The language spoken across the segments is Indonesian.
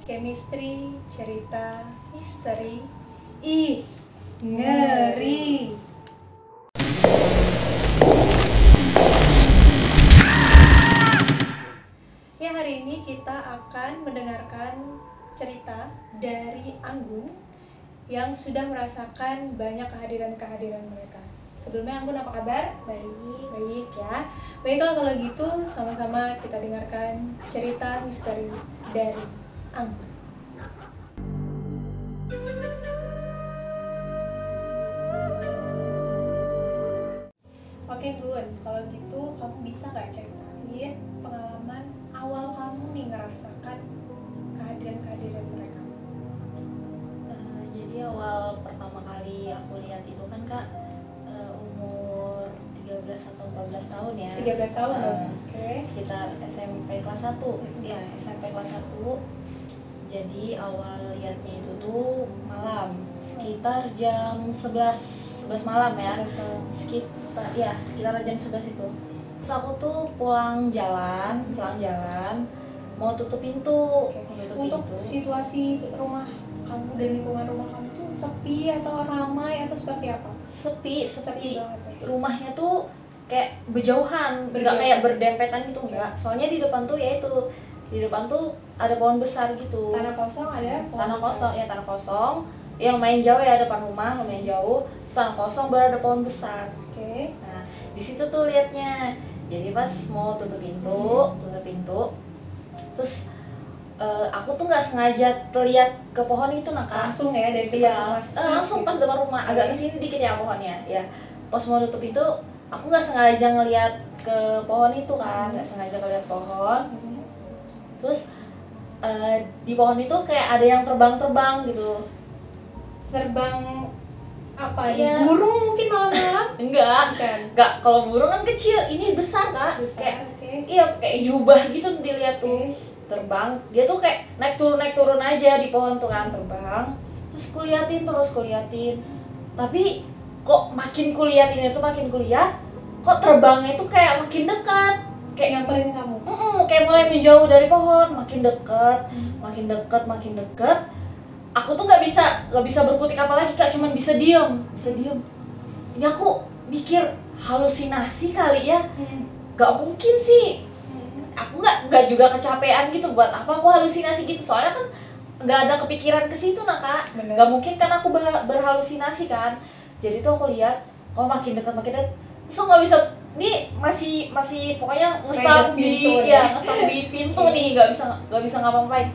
Chemistry, cerita, misteri. Ih, ngeri. Ya, hari ini kita akan mendengarkan cerita dari Anggun yang sudah merasakan banyak kehadiran-kehadiran mereka. Sebelumnya Anggun apa kabar? Baik ya. Baiklah kalau gitu sama-sama kita dengarkan cerita misteri dari Anggun. Oke Gun, kalau gitu kamu bisa nggak ceritain pengalaman awal kamu nih ngerasakan kehadiran-kehadiran mereka? Jadi awal pertama kali aku lihat itu kan Kak, umur 13 atau 14 tahun ya. 13 tahun dong? Oke. Sekitar SMP kelas 1. Ya, SMP kelas 1. Jadi awal lihatnya itu tuh malam, sekitar jam 11 malam ya. 11 tahun. Sekitar jam 11 itu. Terus aku tuh pulang jalan, mau tutup pintu. Untuk situasi rumah kamu dan lingkungan rumah kamu tuh sepi atau ramai atau seperti apa? Sepi. banget ya? Rumahnya tuh kayak berjauhan, nggak kayak berdempetan gitu, enggak. Soalnya di depan tuh di depan tuh ada pohon besar gitu. Tanah kosong ada? Tanah kosong. Yang lumayan jauh ya, depan rumah lumayan jauh. Terus tanah kosong baru ada pohon besar. Oke. Nah, di situ tuh liatnya. Jadi pas mau tutup pintu, terus aku tuh nggak sengaja terlihat ke pohon itu Kak. Langsung ya dari depan rumah. Langsung pas depan rumah, agak kesini dikit ya pohonnya. Ya, pas mau tutup itu, aku nggak sengaja ngelihat ke pohon itu kan, nggak sengaja ngelihat pohon. Terus di pohon itu kayak ada yang terbang gitu. Terbang apa? Iya. Burung mungkin malam-malam? Enggak. Kalau burung kan kecil, ini besar Kak. Besar, Kayak, iya kayak jubah gitu dilihat tuh. Terbang, dia tuh kayak naik turun aja di pohon tuh kan, terbang. Terus kuliatin. Tapi kok makin kuliat, kok terbangnya tuh kayak makin dekat. Kayak nyamperin kamu. Kayak mulai menjauh dari pohon, makin dekat. Aku tuh nggak bisa berkutik apa lagi Kak, cuman bisa diem. Ini aku mikir halusinasi kali ya. Gak mungkin sih. Aku nggak juga kecapean gitu, buat apa aku halusinasi gitu, soalnya kan nggak ada kepikiran ke situ Kak. Nggak mungkin kan aku berhalusinasi kan. Jadi tuh aku lihat kok makin dekat, terus nggak bisa, ini masih pokoknya ngestak di pintu nih, nggak bisa ngapa-ngapain.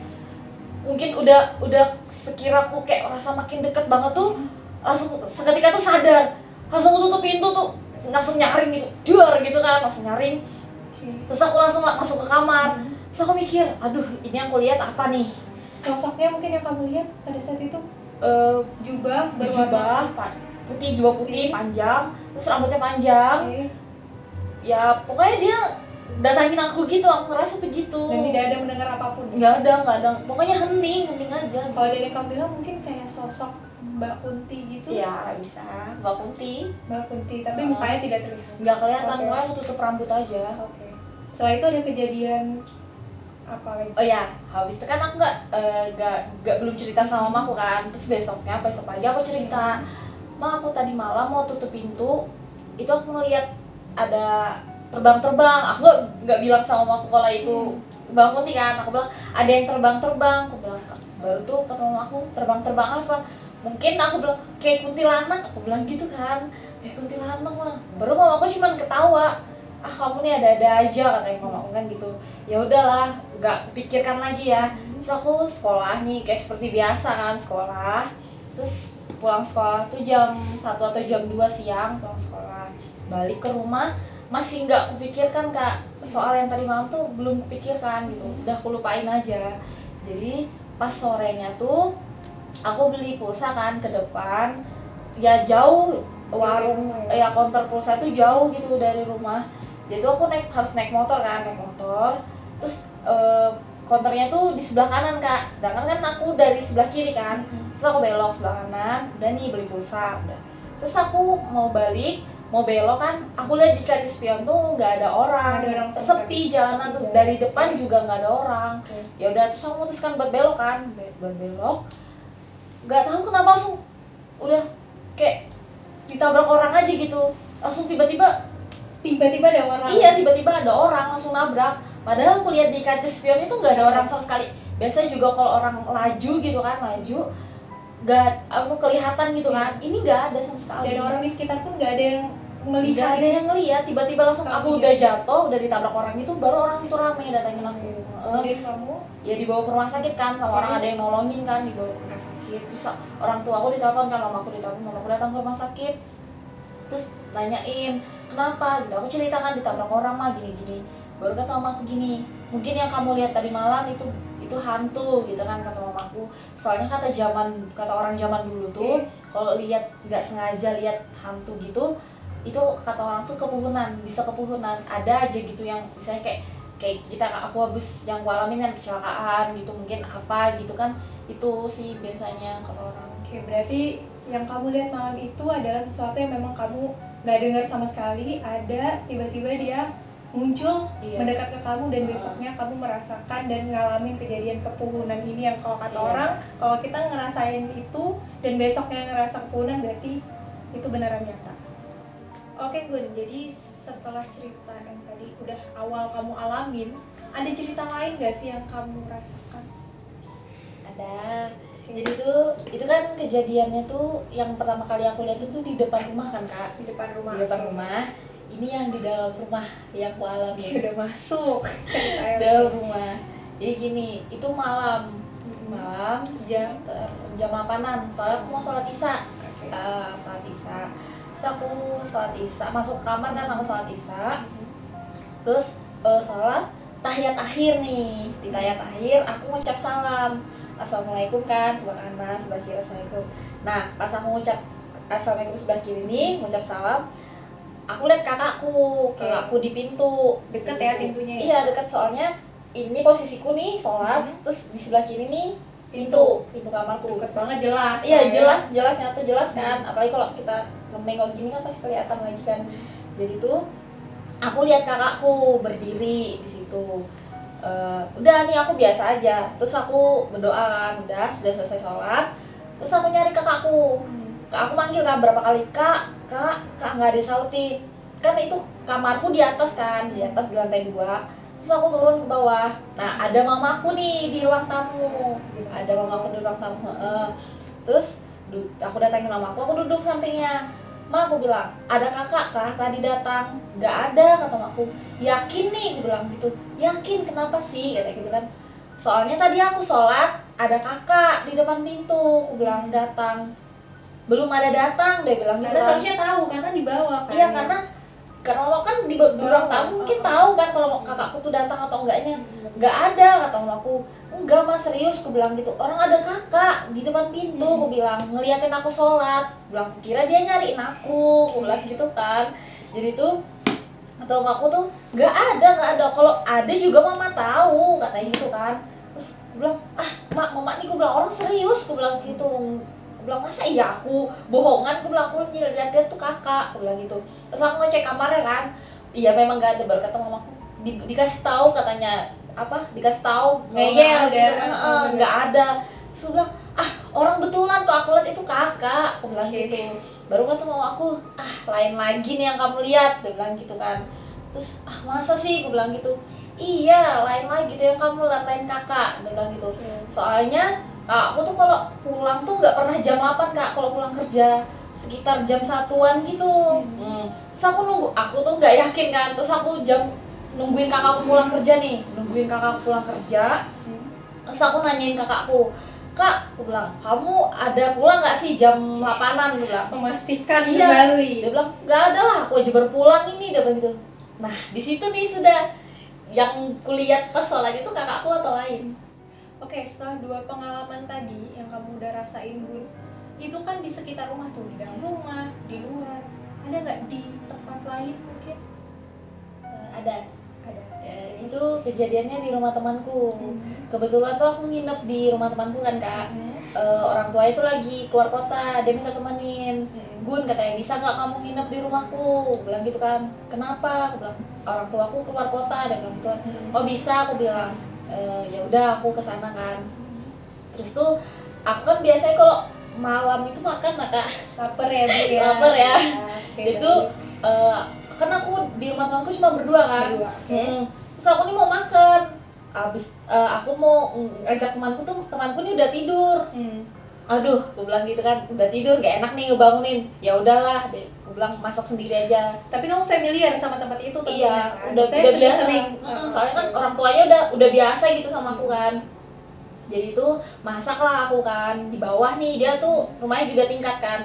Mungkin udah sekiraku kayak rasa makin dekat banget tuh, langsung seketika tuh sadar, langsung tutup pintu tuh, langsung nyaring gitu, gitu kan, langsung nyaring. Terus aku langsung masuk ke kamar. Terus aku mikir, aduh ini yang aku lihat apa nih? Sosoknya mungkin yang kamu lihat pada saat itu jubah putih, panjang, terus rambutnya panjang. Ya pokoknya dia datangin aku gitu, aku ngerasa begitu. Dan tidak ada mendengar apapun? Nggak ada, pokoknya hening aja. Kalau dari kamu bilang mungkin kayak sosok Mbak Kunti gitu? Ya bisa, Mbak Kunti, tapi mukanya tidak terlihat? Nggak kelihatan, pokoknya tutup rambut aja. Oke. Setelah itu ada kejadian apa lagi? Oh ya, habis itu kan aku nggak belum cerita sama mamaku kan. Terus besok pagi aku cerita, Ma, aku tadi malam mau tutup pintu, itu aku ngeliat ada terbang. Aku nggak bilang sama mamaku kalau itu Mbak Kunti kan. Aku bilang ada yang terbang. Aku bilang, baru tuh kata mamaku, terbang apa? Mungkin aku bilang kayak kuntilanak, aku bilang gitu kan, kayak kuntilanak mah. Baru mamaku cuman ketawa, kamu nih ada-ada aja katanya mamaku kan gitu. Ya udahlah, nggak pikirkan lagi ya. Terus aku sekolah nih kayak seperti biasa kan, sekolah. Terus pulang sekolah tuh jam 1 atau jam 2 siang pulang sekolah. Balik ke rumah masih nggak kupikirkan Kak, soal yang tadi malam tuh belum kupikirkan gitu, udah aku lupain aja. Jadi pas sorenya tuh aku beli pulsa kan ke depan, ya jauh, warung ya konter pulsa itu jauh gitu dari rumah. Jadi aku harus naik motor. Terus konternya tuh di sebelah kanan Kak, sedangkan kan aku dari sebelah kiri kan. Terus aku belok sebelah kanan, udah nih beli pulsa udah. Terus aku mau balik mau belok kan, aku lihat di kaca spion tuh nggak ada orang, sepi jalanan tuh, dari depan juga nggak ada orang. Ya udah, terus aku memutuskan buat belok kan, buat belok, nggak tahu kenapa langsung udah kayak ditabrak orang aja gitu, langsung tiba-tiba ada orang. Iya, tiba-tiba ada orang langsung nabrak. Padahal aku lihat di kaca spion itu nggak ada orang sama sekali. Biasanya juga kalau orang laju gitu kan, nggak kelihatan gitu kan. Ini nggak ada sama sekali. Dan orang di sekitar pun nggak ada yang melihat. Nggak ada yang ngeliat. Tiba-tiba langsung aku udah jatuh, udah ditabrak orang itu, baru orang itu rame datangin aku. Dan kamu? Ya dibawa ke rumah sakit kan, sama orang ada yang nolongin kan, dibawa ke rumah sakit. Terus orang tua aku ditelepon kan, mama aku datang ke rumah sakit. Terus nanyain kenapa gitu, aku ceritakan ditabrak orang mah gini-gini. Baru kata mamaku gini, mungkin yang kamu lihat tadi malam itu hantu gitu kan, kata mamaku. Soalnya kata orang zaman dulu tuh kalau lihat nggak sengaja lihat hantu gitu, itu kata orang tuh bisa kepuhunan, ada aja gitu yang misalnya kayak aku habis yang aku alamin kan kecelakaan gitu, mungkin apa gitu kan, itu sih biasanya kata orang. Oke, berarti yang kamu lihat malam itu adalah sesuatu yang memang kamu nggak dengar sama sekali, ada tiba-tiba dia muncul mendekat ke kamu, dan besoknya kamu merasakan dan ngalamin kejadian kepuhunan ini, yang kalau kata orang, kalau kita ngerasain itu dan besoknya ngerasa kepuhunan, berarti itu beneran nyata. Oke Gun, jadi setelah cerita yang tadi udah awal kamu alamin, ada cerita lain gak sih yang kamu rasakan? Ada. Jadi itu kan kejadiannya tuh yang pertama kali aku lihat itu di depan rumah kan Kak. Di depan rumah. Di depan rumah. Ini yang di dalam rumah yang aku alami. Udah masuk cerita dalam rumah. Jadi gini, itu malam jam 8-an. Soalnya aku mau sholat isya. Sholat isya. Terus aku sholat isya, masuk kamar kan, aku sholat isya. Terus sholat tahiyat akhir nih. Di tahiyat akhir aku ngucap salam. Assalamualaikum kan, sebelah kanan, sebelah kiri, assalamualaikum. Nah, pas aku ngucap assalamualaikum sebelah kiri nih, ngucap salam, aku lihat kakakku di pintu. Deket ya pintunya ya? Iya, dekat, soalnya ini posisiku nih sholat, terus di sebelah kiri nih pintu kamarku. Deket banget, jelas. Iya, jelas nyata, jelas kan. Apalagi kalau kita nengok gini kan pasti kelihatan lagi kan. Jadi tuh aku lihat kakakku berdiri di situ. Udah nih aku biasa aja, terus aku berdoa, udah sudah selesai sholat, terus aku nyari kakakku. Aku manggil kan berapa kali, kak nggak disautin kan, itu kamarku di atas kan, di lantai 2. Terus aku turun ke bawah, nah ada mamaku nih di ruang tamu, terus aku datangin mamaku, aku duduk sampingnya. Ma, aku bilang, ada kakak kah tadi datang? Nggak ada, kata mamaku. Yakin nih, aku bilang gitu. Yakin, kenapa sih? Kata gitu kan. Soalnya tadi aku sholat, ada kakak di depan pintu, aku bilang datang. Belum ada datang, dia bilang gitu. Karena seharusnya tahu, karena di bawah kan. Iya, karena mama kan di ruang tamu mungkin tahu kan kalau kakakku tuh datang atau enggaknya. Nggak ada, kata mamaku. Enggak mas, serius, aku bilang gitu. Orang ada kakak di depan pintu, aku bilang, ngeliatin aku sholat. Bilang, kira dia nyariin aku bilang gitu kan. Jadi tuh atau aku tuh nggak ada. Kalau ada juga mama tahu, katanya gitu kan. Terus aku bilang, mama nih, aku bilang orang serius, aku bilang gitu. Aku bilang, masa iya aku bohongan, aku bilang aku lihat tuh kakak, aku bilang gitu. Terus aku ngecek kamarnya kan, iya memang nggak ada. Baru kata mamaku, dikasih tahu katanya dikasih tahu ngeyel gitu, nggak ada. Terus bilang, orang betulan tuh aku lihat itu kakak, aku bilang gitu. Baru kata mama aku, lain lagi nih yang kamu lihat, dia bilang gitu kan. Terus masa sih, aku bilang gitu. Iya, lain lagi tuh yang kamu lihat, lain kakak, dia bilang gitu. Soalnya aku tuh kalau pulang tuh nggak pernah jam 8 kak, kalau pulang kerja sekitar jam 1-an gitu. Terus aku nunggu, aku tuh nggak yakin kan. Terus aku nungguin kakakku pulang kerja. Terus aku nanyain kakakku, kak, aku bilang, kamu ada pulang nggak sih jam 8-an? Dia bilang, memastikan kembali. Dia bilang, nggak ada lah, aku aja baru pulang ini, dia bilang gitu. Nah di situ nih sudah yang kulihat pas sholat itu kakakku atau lain. Oke, setelah 2 pengalaman tadi yang kamu udah rasain Bun, itu kan di sekitar rumah tuh, di dalam rumah, di luar, ada nggak di tempat lain mungkin? Ada. Ya, itu kejadiannya di rumah temanku. Kebetulan tuh aku nginep di rumah temanku kan kak. Orang tua itu lagi keluar kota, dia minta temenin. Gun katanya bisa nggak kamu nginep di rumahku, bilang gitu kan. Kenapa? Aku bilang orang tuaku keluar kota, dia bilang gitu kan. Oh bisa, aku bilang. Ya udah aku kesana kan. Terus tuh aku kan biasanya kalau malam itu makan lah kak, Laper ya Bu ya. lapar ya. Oke, Jadi tuh kan aku di rumah temanku cuma berdua kan. Berdua, oke. Terus aku nih mau makan, abis aku mau ngajak temanku nih udah tidur. Aduh, gue bilang gitu kan, udah tidur gak enak nih ngebangunin. Ya udahlah, gue bilang masak sendiri aja. Tapi kamu familiar sama tempat itu tentunya Iya, kan? udah Saya sudah biasa. sering. Soalnya kan orang tuanya udah biasa gitu sama aku kan. Jadi tuh masaklah aku kan di bawah nih, dia tuh rumahnya juga tingkat kan.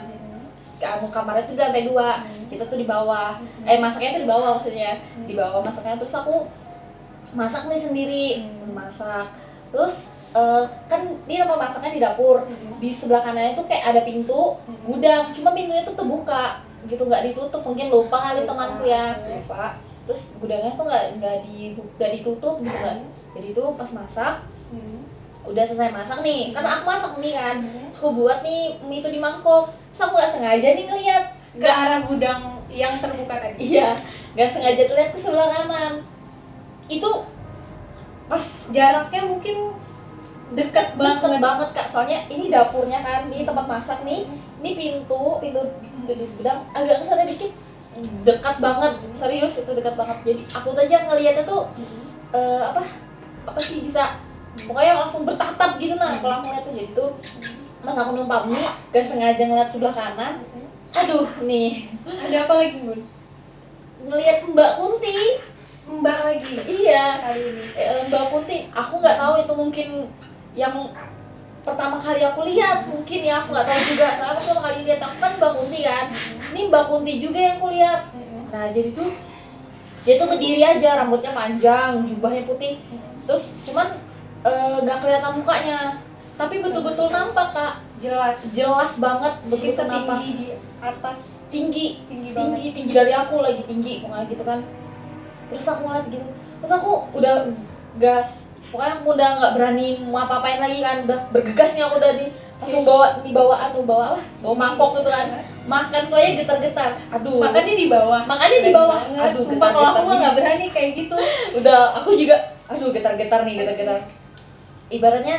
Kamarnya tuh di lantai 2, kita tuh di bawah. Masaknya tuh di bawah maksudnya. Di bawah masaknya, terus aku masak nih sendiri, masak. Terus kan ini tempat masaknya di dapur. Di sebelah kanannya tuh kayak ada pintu gudang, cuma pintunya tuh terbuka gitu, nggak ditutup. Mungkin lupa kali temanku ya, lupa. Terus gudangnya tuh nggak ditutup gitu kan. Jadi tuh pas masak, udah selesai masak nih, kan aku masak mie kan, terus aku buat nih mie itu di mangkok. Terus aku nggak sengaja nih ngeliat Ke arah gudang yang terbuka tadi. iya, nggak sengaja tuh lihat ke sebelah kanan. Itu pas Jaraknya mungkin deket deket banget. banget kak, soalnya ini dapurnya kan, ini tempat masak nih, ini pintu di gudang agak kesana dikit, dekat banget, serius itu dekat banget. Jadi aku aja ngeliatnya tuh apa sih, bisa pokoknya langsung bertatap gitu. Nah kalau aku ngeliat tuh, jadi tuh pas aku numpang mie gak sengaja ngeliat sebelah kanan, aduh nih Ada apa lagi Bun? ngeliat Mbak Kunti. Mbak lagi. Iya, Kali ini. Mbak Kunti, aku nggak tahu itu mungkin yang pertama kali aku lihat, mungkin ya, aku nggak tahu juga. Soalnya aku pertama kali lihat aku kan Mbak Kunti kan, ini Mbak Kunti juga yang aku lihat. Nah jadi tuh dia tuh berdiri aja, rambutnya panjang, jubahnya putih, terus cuman nggak kelihatan mukanya, tapi betul-betul nampak kak, jelas banget, Mungkin betul nampak. setinggi di atas. Tinggi banget. tinggi dari aku, lagi tinggi pokoknya gitu kan. Terus aku ngeliat gitu, terus aku udah gas, pokoknya aku udah nggak berani mau apa-apain lagi kan, udah bergegas nih aku, udah langsung bawa mangkok gitu kan, makan tuh aja getar-getar. Aduh, Makannya di bawah. Makannya di bawah. Aduh, Aduh, sumpah kalau aku getar-getar mah nih. nggak berani kayak gitu. Udah aku juga aduh getar-getar nih, getar-getar. Ibaratnya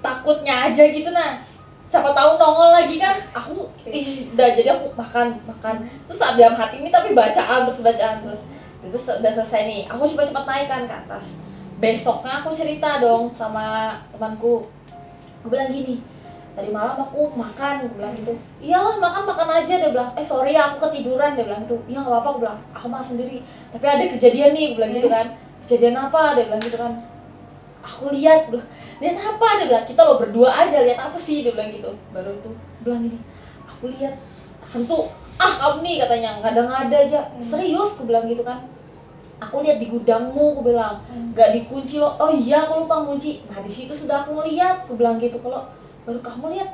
takutnya aja gitu. Nah siapa tahu nongol lagi kan, aku udah, jadi aku makan terus dalam hati ini tapi bacaan terus itu udah selesai nih, aku cepat-cepat naik kan ke atas. Besoknya aku cerita dong sama temanku, gue bilang gini, tadi malam aku makan, gue bilang gitu. Iyalah makan aja, dia bilang. Sorry aku ketiduran, dia bilang gitu. Iya nggak apa-apa, gue bilang. Aku makan sendiri. Tapi ada kejadian nih, gue bilang gitu kan. Kejadian apa? Dia bilang gitu kan. Aku lihat, gue bilang. Lihat apa? Dia bilang. Kita lo berdua aja, lihat apa sih? Dia bilang gitu. Baru itu bilang gini. Aku lihat hantu. Kamu nih katanya ngada-ngada aja. Serius, gue bilang gitu kan. Aku lihat di gudangmu, aku bilang. Gak dikunci loh. Oh iya, aku lupa ngunci. Nah di situ sudah aku ngeliat, aku bilang gitu. Kalau baru kamu lihat,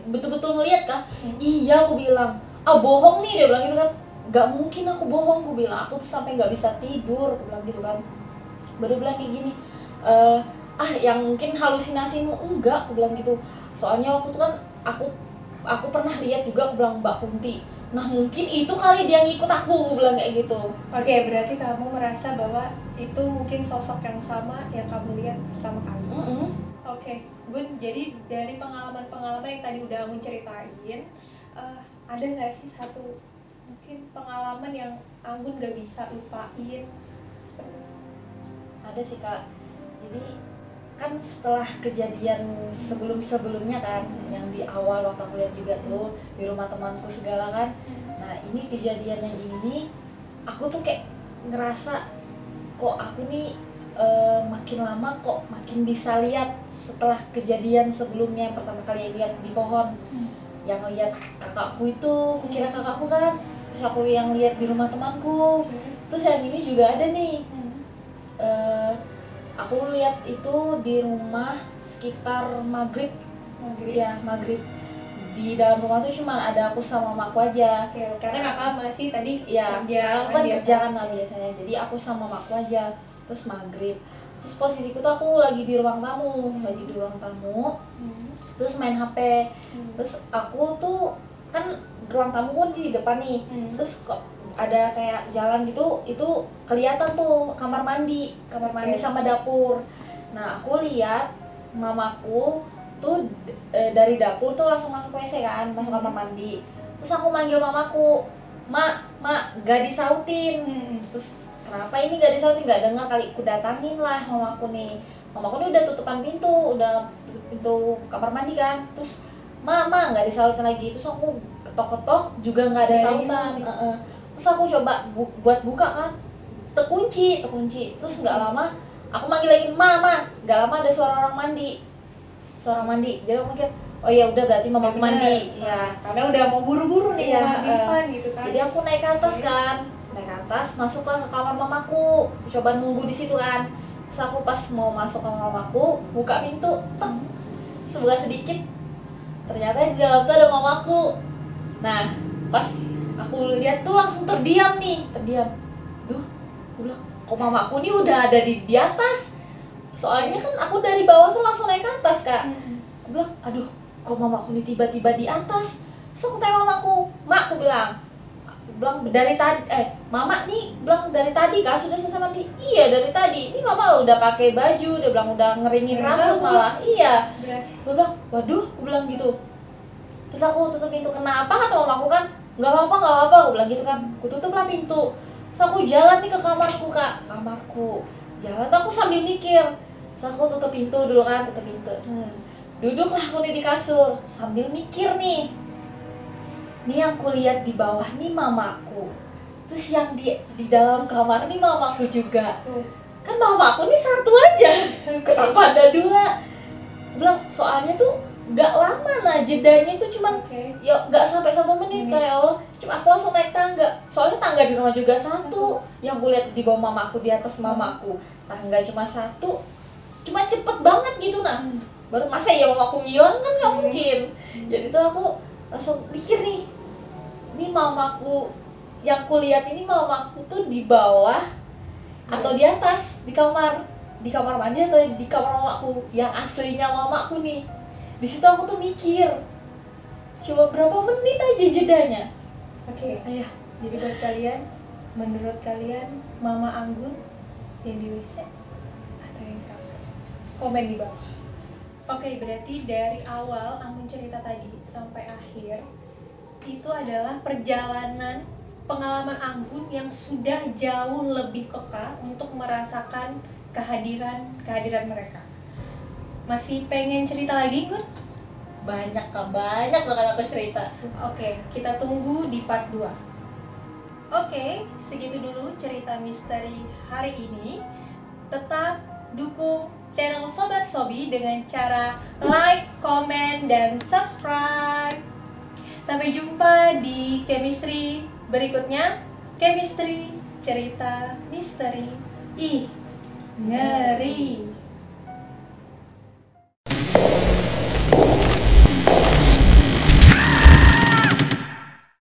betul-betul ngeliat kah? Iya, aku bilang. Bohong nih, dia bilang gitu kan. Gak mungkin aku bohong, aku bilang. Aku tuh sampai gak bisa tidur, aku bilang gitu kan. Baru bilang kayak gini, yang mungkin halusinasimu. Enggak, aku bilang gitu. Soalnya waktu itu kan aku pernah lihat juga, aku bilang Mbak Kunti. Nah mungkin itu kali dia ngikut aku bilang kayak gitu. Oke, berarti kamu merasa bahwa itu mungkin sosok yang sama yang kamu lihat pertama kali. Oke, Gun, jadi dari pengalaman-pengalaman yang tadi udah kamu ceritain, ada nggak sih satu mungkin pengalaman yang Anggun nggak bisa lupain seperti itu? Ada sih kak. Jadi kan setelah kejadian sebelumnya kan, yang di awal waktu aku lihat juga tuh di rumah temanku segala kan. Nah ini kejadian yang ini, aku tuh kayak ngerasa kok aku nih makin lama kok makin bisa lihat setelah kejadian sebelumnya yang pertama kali lihat di pohon. Yang lihat kakakku itu, kukira kakakku kan, terus aku yang lihat di rumah temanku. Terus yang ini juga ada nih. Aku lihat itu di rumah sekitar maghrib. Ya maghrib. Di dalam rumah tuh cuma ada aku sama mamaku aja. Karena kakak masih tadi kerja kan kerjaan lah biasanya. Jadi aku sama mamaku aja. Terus maghrib. Terus posisiku tuh aku lagi di ruang tamu. Terus main HP. Terus aku tuh kan ruang tamu kan di depan nih. Terus kok ada kayak jalan gitu, itu kelihatan tuh kamar mandi sama dapur. Nah aku lihat mamaku tuh dari dapur tuh langsung masuk WC kan, masuk kamar mandi. Terus aku manggil mamaku, mak gak disautin. Terus kenapa ini gak disautin, gak dengar kali, aku datangin lah mamaku nih udah tutupan pintu, udah tutup pintu kamar mandi kan. Terus mama gak disautin lagi. Terus aku ketok-ketok juga gak ada sautan. Terus aku coba buat buka kan, terkunci. Terus nggak lama aku manggil lagi mama, nggak lama ada suara orang mandi. Jadi aku mikir, oh ya udah berarti mama mandi ya, karena udah mau buru-buru nih mau depan gitu kan. Jadi aku naik ke atas masuklah ke kamar mamaku, coba nunggu di situ kan. Terus aku pas mau masuk ke kamar mamaku, buka pintu, sebuka sedikit, ternyata di dalam tuh ada mamaku. Nah pas aku lihat tuh langsung terdiam. Duh, aku bilang, kok mamaku nih udah ada di atas. Soalnya kan aku dari bawah tuh langsung naik ke atas kak. Aku bilang, aduh, kok mamaku nih tiba-tiba di atas. Terus aku tanya mamaku, mak, aku bilang dari tadi, mama nih bilang dari tadi kak sudah selesai mandi. Iya dari tadi. Ini mama udah pakai baju, dia bilang udah ngeringin rambut malah. Iya. Gue bilang, waduh, aku bilang gitu. Terus aku tutup pintu, kenapa kata mamaku kan? Nggak apa-apa, aku bilang gitu kan. Aku tutuplah pintu. Terus aku jalan nih ke kamarku kak, jalan tuh aku sambil mikir. Terus aku tutup pintu dulu kan, duduklah aku nih di kasur sambil mikir nih yang kulihat di bawah nih mamaku, terus yang di dalam kamar nih mamaku juga. Kan mamaku nih satu aja, kenapa ada dua? Bilang soalnya tuh gak lama nah jedanya itu cuma ya gak sampai 1 menit kayak Allah. Cuma aku langsung naik tangga, soalnya tangga di rumah juga satu. Yang aku lihat di bawah mamaku, di atas mamaku tangga cuma satu, cuma cepet banget gitu nah. Baru masa ya mamaku ngilang kan gak mungkin. Jadi tuh aku langsung pikir nih, ini mamaku yang kulihat ini mamaku tuh di bawah atau di atas, di kamar mandi atau di kamar mamaku yang aslinya mamaku nih. Di situ aku tuh mikir, coba berapa menit aja jedanya. Ayah, jadi buat kalian, menurut kalian Mama Anggun yang di WC atau yang di kamar? Komen di bawah. Berarti dari awal Anggun cerita tadi sampai akhir itu adalah perjalanan pengalaman Anggun yang sudah jauh lebih peka untuk merasakan kehadiran mereka. Masih pengen cerita lagi, Gun? Banyak banget aku cerita. Kita tunggu di part 2. Segitu dulu cerita misteri hari ini. Tetap dukung channel Sobat Sobi dengan cara like, comment, dan subscribe. Sampai jumpa di chemistry berikutnya. Chemistry, cerita misteri. Ngeri.